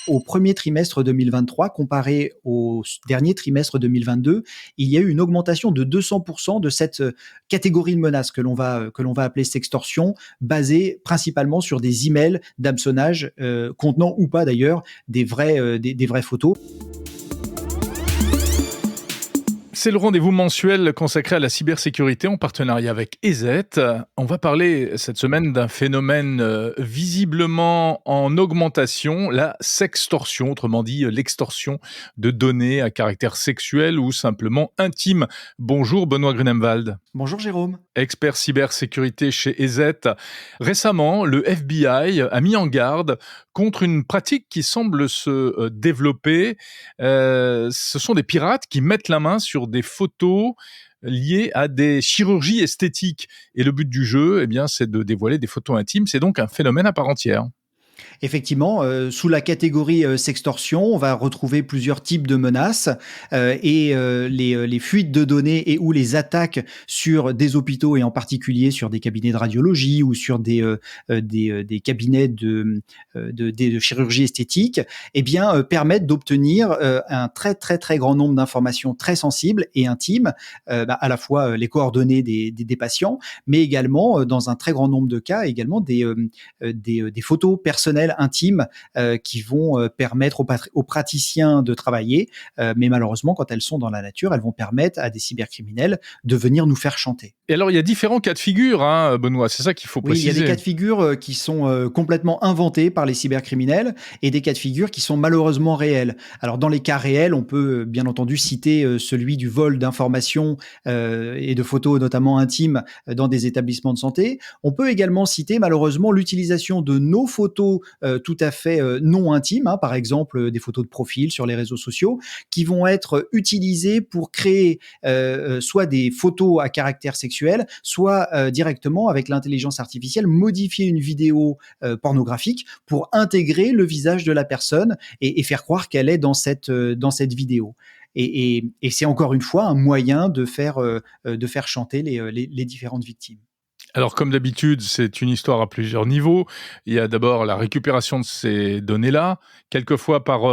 au premier trimestre 2023 comparé au dernier trimestre 2022, il y a eu une augmentation de 200% de cette catégorie de menaces que l'on va appeler sextorsion, basée principalement sur des emails d'hameçonnage contenant ou pas d'ailleurs des vraies photos. C'est le rendez-vous mensuel consacré à la cybersécurité en partenariat avec EZ. On va parler cette semaine d'un phénomène visiblement en augmentation, la sextorsion, autrement dit l'extorsion de données à caractère sexuel ou simplement intime. Bonjour Benoît Grunemwald. Bonjour Jérôme. Expert cybersécurité chez EZ. Récemment, le FBI a mis en garde contre une pratique qui semble se développer. Ce sont des pirates qui mettent la main sur des photos liées à des chirurgies esthétiques. Et le but du jeu, c'est de dévoiler des photos intimes. C'est donc un phénomène à part entière. Effectivement, sous la catégorie sextorsion, on va retrouver plusieurs types de menaces les fuites de données et ou les attaques sur des hôpitaux et en particulier sur des cabinets de radiologie ou sur des cabinets de chirurgie esthétique, permettent d'obtenir un très très très grand nombre d'informations très sensibles et intimes, à la fois les coordonnées des patients, mais également dans un très grand nombre de cas également des photos personnelles intimes qui vont permettre aux praticiens de travailler, mais malheureusement quand elles sont dans la nature, elles vont permettre à des cybercriminels de venir nous faire chanter. Et alors il y a différents cas de figure, Benoît, c'est ça qu'il faut préciser. Oui, il y a des cas de figure qui sont complètement inventés par les cybercriminels et des cas de figure qui sont malheureusement réels. Alors dans les cas réels, on peut bien entendu citer celui du vol d'informations et de photos notamment intimes dans des établissements de santé. On peut également citer malheureusement l'utilisation de nos photos tout à fait non intimes, par exemple des photos de profil sur les réseaux sociaux, qui vont être utilisées pour créer soit des photos à caractère sexuel, soit directement avec l'intelligence artificielle modifier une vidéo pornographique pour intégrer le visage de la personne et faire croire qu'elle est dans cette vidéo. Et c'est encore une fois un moyen de faire chanter les différentes victimes. Alors, comme d'habitude, c'est une histoire à plusieurs niveaux. Il y a d'abord la récupération de ces données-là, quelquefois par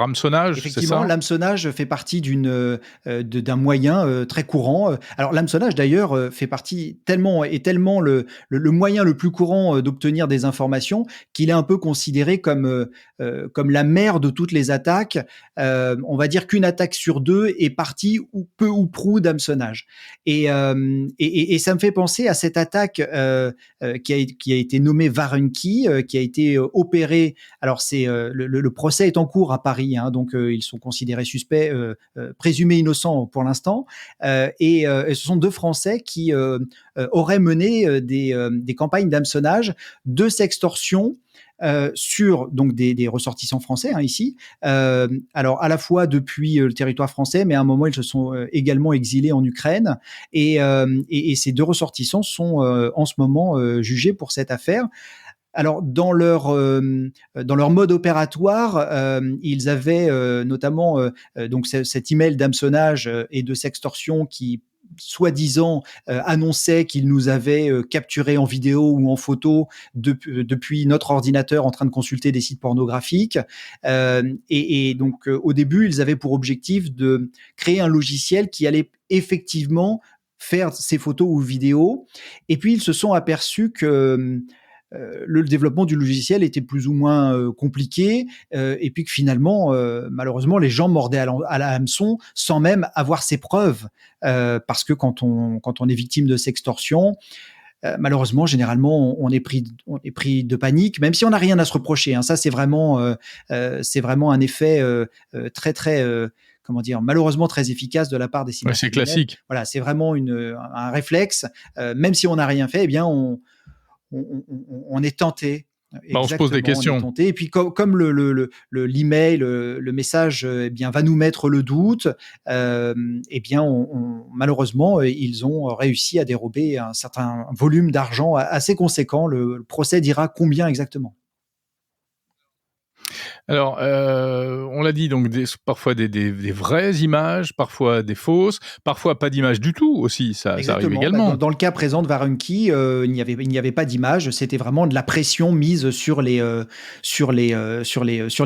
hameçonnage, c'est ça ? Effectivement, l'hameçonnage fait partie d'un moyen très courant. Alors, l'hameçonnage, d'ailleurs, fait partie tellement le moyen le plus courant d'obtenir des informations qu'il est un peu considéré comme la mère de toutes les attaques. On va dire qu'une attaque sur deux est partie ou peu ou prou d'hameçonnage. Et ça me fait penser à cette attaque qui a été nommée Warrenki, qui a été opérée. Alors le procès est en cours à Paris, donc ils sont considérés suspects, présumés innocents pour l'instant, et ce sont deux Français qui auraient mené des campagnes d'hameçonnage, de sextorsion. Sur donc des ressortissants français ici, alors à la fois depuis le territoire français, mais à un moment ils se sont également exilés en Ukraine, et ces deux ressortissants sont en ce moment jugés pour cette affaire. Alors dans leur mode opératoire, ils avaient notamment donc cet email d'hameçonnage et de sextorsion qui soi-disant annonçait qu'ils nous avaient capturés en vidéo ou en photo depuis notre ordinateur en train de consulter des sites pornographiques. Et donc au début, ils avaient pour objectif de créer un logiciel qui allait effectivement faire ces photos ou vidéos. Et puis ils se sont aperçus que le développement du logiciel était plus ou moins compliqué, et puis que finalement, malheureusement, les gens mordaient à la hameçon sans même avoir ces preuves, parce que quand on est victime de sextorsion, malheureusement, généralement, on est pris de panique, même si on n'a rien à se reprocher. Ça, c'est vraiment un effet très très malheureusement très efficace de la part des cybercriminels. Ouais, c'est classique. Voilà, c'est vraiment un réflexe. Même si on n'a rien fait, on est tenté. On se pose des questions. Et puis comme l'email, le message, va nous mettre le doute. Malheureusement, ils ont réussi à dérober un certain volume d'argent assez conséquent. Le procès dira combien exactement. Alors, on l'a dit, donc parfois des vraies images, parfois des fausses, parfois pas d'images du tout aussi, ça arrive Exactement. Bah, dans également. dans le cas présent de Varunki, il n'y avait pas d'image, c'était vraiment de la pression mise sur les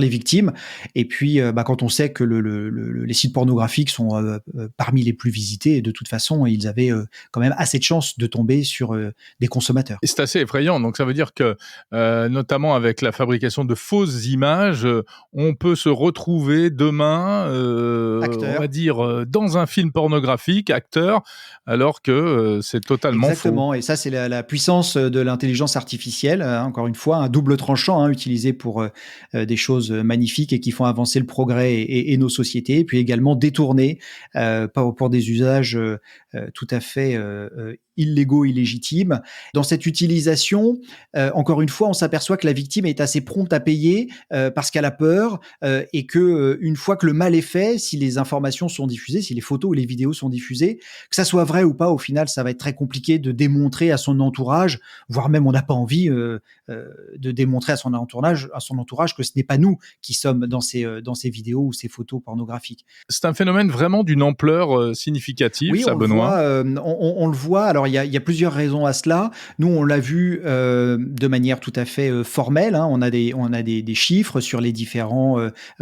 victimes. Et puis, bah, quand on sait que les sites pornographiques sont parmi les plus visités, et de toute façon, ils avaient quand même assez de chances de tomber sur des consommateurs. Et c'est assez effrayant, donc ça veut dire que, notamment avec la fabrication de fausses images, on peut se retrouver demain, on va Acteurs. dire, dans un film pornographique, acteur, alors que, c'est totalement faux. Exactement, et ça, c'est la puissance de l'intelligence artificielle, encore une fois, un double tranchant, utilisé pour des choses magnifiques et qui font avancer le progrès et nos sociétés, et puis également détourné pour des usages tout à fait illégaux, illégitimes. Dans cette utilisation, encore une fois, on s'aperçoit que la victime est assez prompte à payer parce qu'elle a peur, et que une fois que le mal est fait, si les informations sont diffusées, si les photos ou les vidéos sont diffusées, que ça soit vrai ou pas, au final, ça va être très compliqué de démontrer à son entourage, voire même on n'a pas envie de démontrer à son entourage que ce n'est pas nous qui sommes dans ces vidéos ou ces photos pornographiques. C'est un phénomène vraiment d'une ampleur, significative, Oui, ça, on le Benoît? voit, on le voit. Alors il y a plusieurs raisons à cela. Nous, on l'a vu de manière tout à fait formelle. On a des chiffres sur les différents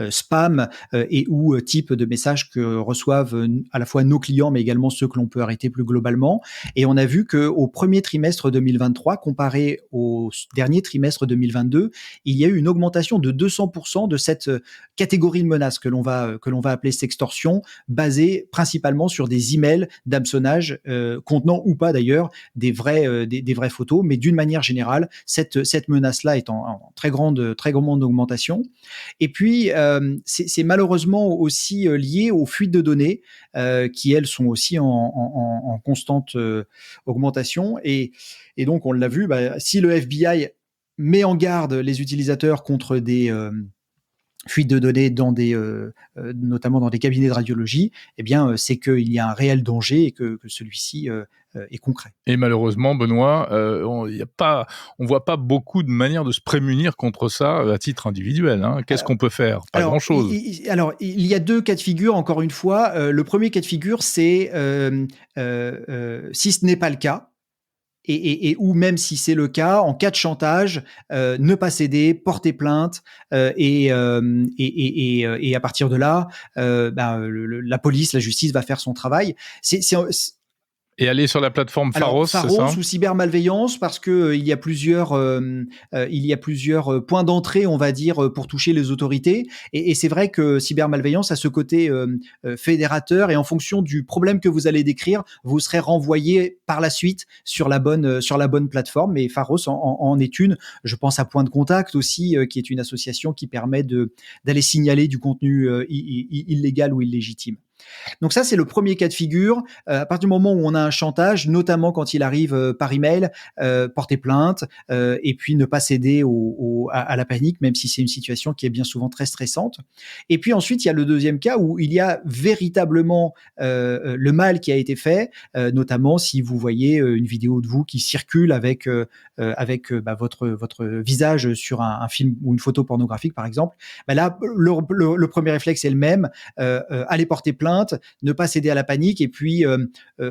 spams et ou types de messages que reçoivent à la fois nos clients, mais également ceux que l'on peut arrêter plus globalement. Et on a vu qu'au premier trimestre 2023, comparé au dernier trimestre 2022, il y a eu une augmentation de 200% de cette catégorie de menaces que l'on va appeler sextorsion, basée principalement sur des emails d'hameçonnage contenant ou pas d'ailleurs des vraies photos, mais d'une manière générale, cette menace-là est en très grande augmentation. Et puis, c'est malheureusement aussi lié aux fuites de données qui, elles, sont aussi en constante augmentation. Et donc, on l'a vu, bah, si le FBI met en garde les utilisateurs contre des fuites de données notamment dans des cabinets de radiologie, eh bien, c'est qu'il y a un réel danger et que celui-ci est concret. Et malheureusement, Benoît, on voit pas beaucoup de manières de se prémunir contre ça, à titre individuel, hein. Qu'est-ce Alors, qu'on peut faire? Pas alors, grand-chose. il y a deux cas de figure, encore une fois. Le premier cas de figure, c'est si ce n'est pas le cas, ou même si c'est le cas, en cas de chantage, ne pas céder, porter plainte, et à partir de là, ben, la police, la justice va faire son travail. Et aller sur la plateforme Alors Pharos, c'est Pharos ça? ou cybermalveillance, parce que il y a plusieurs points d'entrée, on va dire, pour toucher les autorités. Et c'est vrai que cybermalveillance a ce côté fédérateur, et en fonction du problème que vous allez décrire, vous serez renvoyé par la suite sur la bonne plateforme. Mais Pharos en est une. Je pense à Point de Contact aussi, qui est une association qui permet d'aller signaler du contenu illégal ou illégitime. Donc ça, c'est le premier cas de figure. À partir du moment où on a un chantage, notamment quand il arrive par email, porter plainte, et puis ne pas céder à la panique, même si c'est une situation qui est bien souvent très stressante. Et puis ensuite, il y a le deuxième cas où il y a véritablement le mal qui a été fait, notamment si vous voyez une vidéo de vous qui circule avec votre visage sur un film ou une photo pornographique, par exemple. Ben là, le premier réflexe est le même, aller porter plainte, ne pas céder à la panique, et puis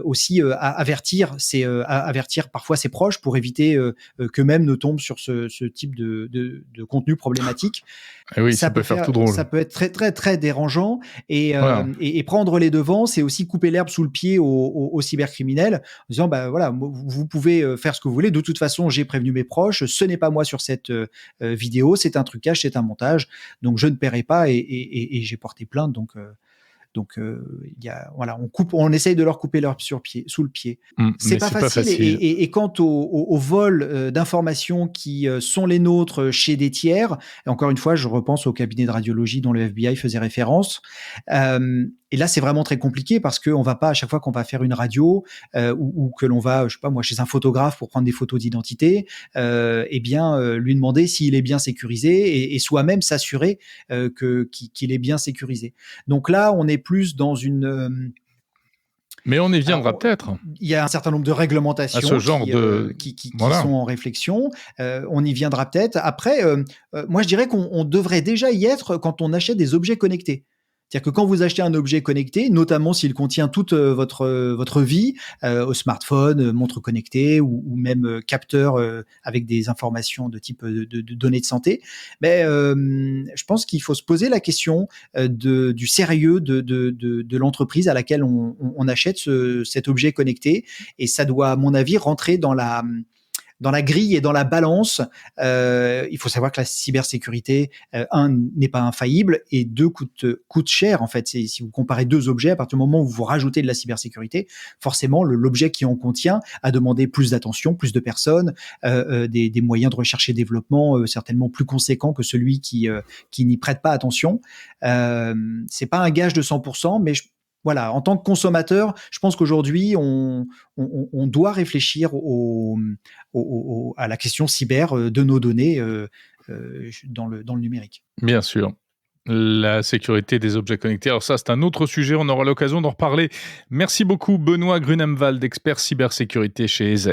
aussi avertir parfois ses proches pour éviter qu'eux-mêmes ne tombent sur ce type de contenu problématique. Eh oui, Ça ça peut peut faire tout drôle. être très très très dérangeant, Voilà. et prendre les devants, c'est aussi couper l'herbe sous le pied aux cybercriminels, en disant bah voilà, vous pouvez faire ce que vous voulez. De toute façon, j'ai prévenu mes proches, ce n'est pas moi sur cette vidéo, c'est un trucage, c'est un montage, donc je ne paierai pas, et j'ai porté plainte. Donc, voilà, on essaye de leur couper l'herbe sous le pied. C'est Mais pas c'est pas facile. facile. Et quant au vol d'informations qui sont les nôtres chez des tiers, et encore une fois, je repense au cabinet de radiologie dont le FBI faisait référence. Et là, c'est vraiment très compliqué parce qu'on va pas, à chaque fois qu'on va faire une radio, ou que l'on va, je sais pas moi, chez un photographe pour prendre des photos d'identité, eh bien, lui demander s'il est bien sécurisé, et soi-même s'assurer qu'il est bien sécurisé. Donc là, on est plus Mais on y viendra Alors, peut-être il y a un certain nombre de à ce réglementations genre de... qui Voilà. sont en réflexion. On y viendra peut-être. Après, moi, je dirais qu'on devrait déjà y être quand on achète des objets connectés. C'est-à-dire que quand vous achetez un objet connecté, notamment s'il contient toute votre vie, au smartphone, montre connectée ou même capteur avec des informations de type de données de santé, mais je pense qu'il faut se poser la question du sérieux de l'entreprise à laquelle on achète cet objet connecté. Et ça doit, à mon avis, rentrer dans la grille et dans la balance. Il faut savoir que la cybersécurité, un, n'est pas infaillible et deux, coûte cher. En fait, si vous comparez deux objets, à partir du moment où vous rajoutez de la cybersécurité, forcément, l'objet qui en contient a demandé plus d'attention, plus de personnes, des moyens de recherche et développement certainement plus conséquents que celui qui n'y prête pas attention. C'est pas un gage de 100%, mais voilà, en tant que consommateur, je pense qu'aujourd'hui, on doit réfléchir à la question cyber de nos données dans le numérique. Bien sûr. La sécurité des objets connectés. Alors ça, c'est un autre sujet, on aura l'occasion d'en reparler. Merci beaucoup Benoît Grunemwald, expert cybersécurité chez EZ.